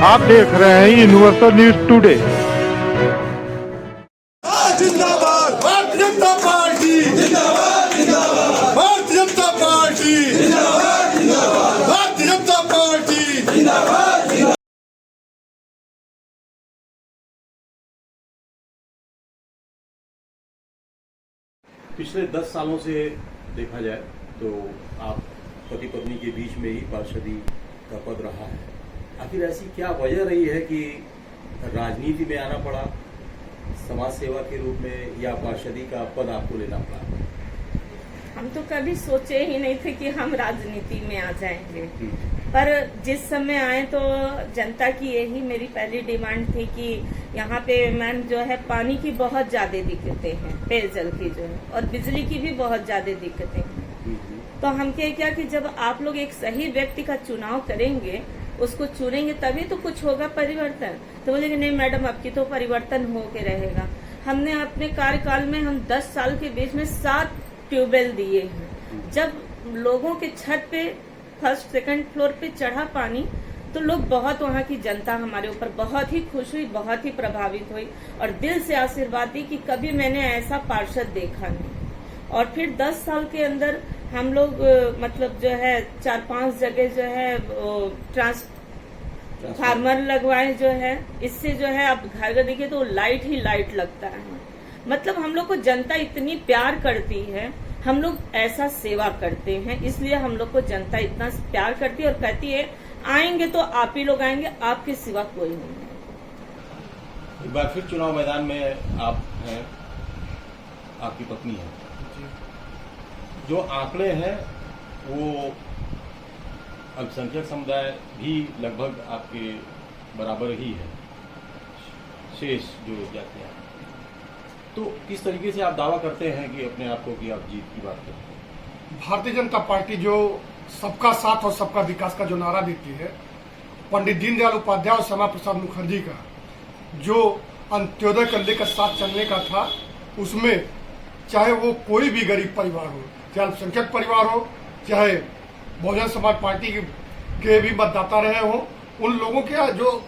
आप देख रहे हैं यूनिवर्सल न्यूज टुडे। जिंदाबाद भारतीय जनता पार्टी, जिंदाबाद जिंदाबाद भारतीय जनता पार्टी, जिंदाबाद जिंदाबाद भारतीय जनता पार्टी, जिंदाबाद। पिछले 10 सालों से देखा जाए तो आप पति पत्नी के बीच में ही पार्षदी का पद रहा है। आखिर ऐसी क्या वजह रही है कि राजनीति में आना पड़ा, समाज सेवा के रूप में, या पार्षदी का पद आपको लेना पड़ा? हम तो कभी सोचे ही नहीं थे कि हम राजनीति में आ जाएंगे, पर जिस समय आए तो जनता की यही मेरी पहली डिमांड थी कि यहाँ पे मैम जो है पानी की बहुत ज्यादा दिक्कतें हैं, पेयजल की जो है, और बिजली की भी बहुत ज्यादा दिक्कतें हैं। तो हम क्या कि जब आप लोग एक सही व्यक्ति का चुनाव करेंगे, उसको चुनेंगे, तभी तो कुछ होगा परिवर्तन। तो बोले कि नहीं मैडम, अब की तो परिवर्तन हो के रहेगा। हमने अपने कार्यकाल में हम 10 साल के बीच में 7 ट्यूबवेल दिए हैं। जब लोगों के छत पे फर्स्ट सेकंड फ्लोर पे चढ़ा पानी, तो लोग बहुत, वहाँ की जनता हमारे ऊपर बहुत ही खुश हुई, बहुत ही प्रभावित हुई और दिल से आशीर्वाद दी कि कभी मैंने ऐसा पार्षद देखा नहीं। और फिर 10 साल के अंदर हम लोग मतलब जो है 4-5 जगह जो है ट्रांसफार्मर लगवाए जो है, इससे जो है अब घर घर देखिए तो लाइट ही लाइट लगता है। मतलब हम लोग को जनता इतनी प्यार करती है, हम लोग ऐसा सेवा करते हैं, इसलिए हम लोग को जनता इतना प्यार करती है और कहती है आएंगे तो आप ही लोग आएंगे, आपके सिवा कोई नहीं है। एक बार फिर चुनाव मैदान में आप हैं, आपकी पत्नी है। जो आंकड़े हैं वो अल्पसंख्यक समुदाय भी लगभग आपके बराबर ही है, शेष जो जाते हैं। तो किस तरीके से आप दावा करते हैं कि अपने आप को कि आप जीत की बात करते हैं? भारतीय जनता पार्टी जो सबका साथ और सबका विकास का जो नारा देती है, पंडित दीनदयाल उपाध्याय और श्यामा प्रसाद मुखर्जी का जो अंत्योदय कर लेकर साथ चलने का था, उसमें चाहे वो कोई भी गरीब परिवार हो, चाहे अल्पसंख्यक परिवार हो, चाहे बहुजन समाज पार्टी के भी मतदाता रहे हो, उन लोगों के जो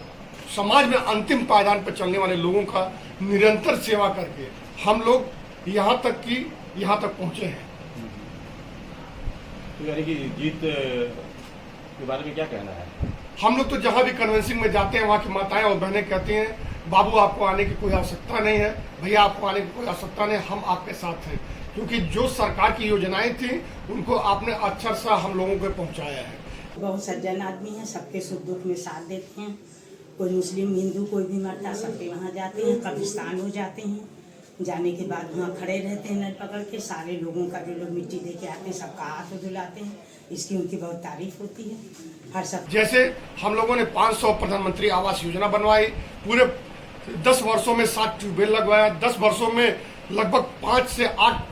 समाज में अंतिम पायदान पर चलने वाले लोगों का निरंतर सेवा करके हम लोग यहाँ तक पहुंचे हैं। तो यानी कि जीत के बारे में क्या कहना है? हम लोग तो जहाँ भी कन्वेंसिंग में जाते हैं, वहाँ की माताएं और बहनें कहती हैं बाबू आपको आने की कोई आवश्यकता नहीं है, भैया आपको आने की कोई आवश्यकता नहीं, हम आपके साथ हैं। क्योंकि जो सरकार की योजनाएं थी उनको आपने अक्षर सा हम लोगों को पहुंचाया है। बहुत सज्जन आदमी हैं, सबके सुख दुख में साथ देते हैं। कोई मुस्लिम हिंदू कोई भी मरता, सबके वहाँ जाते हैं, कब्रिस्तान हो जाते हैं। जाने के बाद वहाँ खड़े रहते हैं नल पकड़ के, सारे लोगों का जो लोग मिट्टी दे के आते हैं सबका हाथ धुलाते हैं। इसकी उनकी बहुत तारीफ होती है। हर सब जैसे हम लोगों ने 500 प्रधानमंत्री आवास योजना बनवाई, पूरे 10 वर्षों में 7 ट्यूबवेल लगवाया, 10 वर्षों में लगभग 5 से 8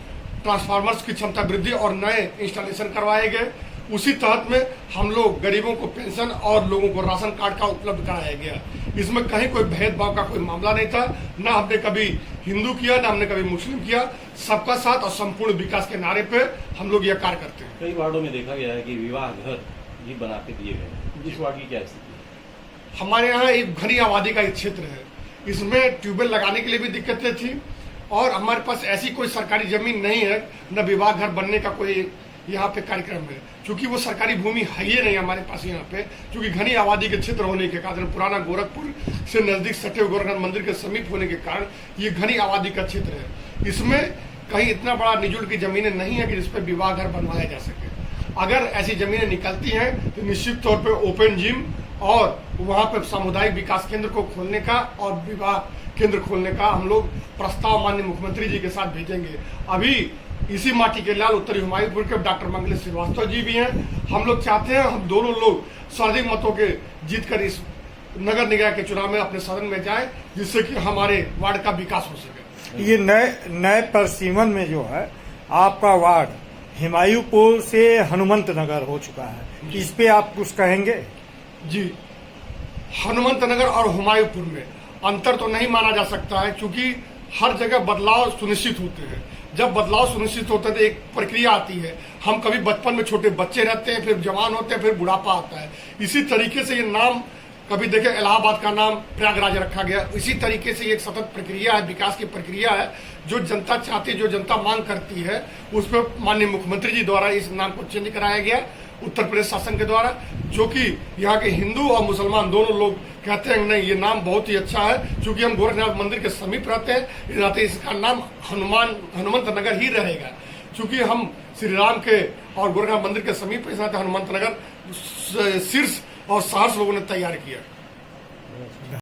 ट्रांसफार्मर्स की क्षमता वृद्धि और नए इंस्टॉलेशन करवाए गए। उसी तहत में हम लोग गरीबों को पेंशन और लोगों को राशन कार्ड का उपलब्ध कराया गया। इसमें कहीं कोई भेदभाव का कोई मामला नहीं था, ना हमने कभी हिंदू किया, ना हमने कभी मुस्लिम किया। सबका साथ और संपूर्ण विकास के नारे पे हम लोग यह कार्य करते हैं। कई वार्डों में देखा गया है कि विवाह घर भी बना के दिए गए। इस वार्ड की क्या स्थिति है? हमारे यहाँ एक घनी आबादी का एक क्षेत्र है, इसमें ट्यूबवेल लगाने के लिए भी दिक्कतें थी और हमारे पास ऐसी कोई सरकारी जमीन नहीं है, न विवाह घर बनने का कोई यहाँ पे कार्यक्रम है। क्योंकि वो सरकारी भूमि है ही नहीं हमारे पास यहाँ पे, क्योंकि घनी आबादी के क्षेत्र होने के कारण, पुराना गोरखपुर से नजदीक सटे हुए गोरखनाथ मंदिर के समीप होने के कारण ये घनी आबादी का क्षेत्र है। इसमें कहीं इतना बड़ा निजुड़ की जमीनें नहीं है कि जिस पर विवाह घर बनवाया जा सके। अगर ऐसी जमीनें निकलती हैं तो निश्चित तौर पर ओपन जिम और वहाँ पे सामुदायिक विकास केंद्र को खोलने का और विवाह केंद्र खोलने का हम लोग प्रस्ताव माननीय मुख्यमंत्री जी के साथ भेजेंगे। अभी इसी माटी के लाल उत्तरी हुमायूंपुर के डॉक्टर मंगलेश श्रीवास्तव जी भी हैं। हम लोग चाहते हैं हम दोनों लोग सर्वाधिक मतों के जीतकर इस नगर निकाय के चुनाव में अपने सदन में जाएं, जिससे कि हमारे वार्ड का विकास हो सके। ये नए परसीमन में जो है आपका वार्ड हुमायूंपुर से हनुमंत नगर हो चुका है, इस पे आप कुछ कहेंगे? जी, हनुमंत नगर और हुमायूंपुर में अंतर तो नहीं माना जा सकता है, क्योंकि हर जगह बदलाव सुनिश्चित होते हैं। जब बदलाव सुनिश्चित होता है तो एक प्रक्रिया आती है। हम कभी बचपन में छोटे बच्चे रहते हैं, फिर जवान होते हैं, फिर बुढ़ापा आता है। इसी तरीके से ये नाम कभी देखे इलाहाबाद का नाम प्रयागराज रखा गया। इसी तरीके से एक सतत प्रक्रिया है, विकास की प्रक्रिया है। जो जनता चाहती है, जो जनता मांग करती है, उस पर माननीय मुख्यमंत्री जी द्वारा इस नाम को चेंज कराया गया उत्तर प्रदेश शासन के द्वारा, जो कि यहाँ के हिंदू और मुसलमान दोनों लोग कहते हैं नहीं ये नाम बहुत ही अच्छा है। क्योंकि हम गोरखनाथ मंदिर के समीप रहते हैं, इसका नाम हनुमंत नगर ही रहेगा। क्योंकि हम श्री राम के और गोरखनाथ मंदिर के समीप हनुमंत नगर शीर्ष और सहर्ष लोगों ने तैयार किया।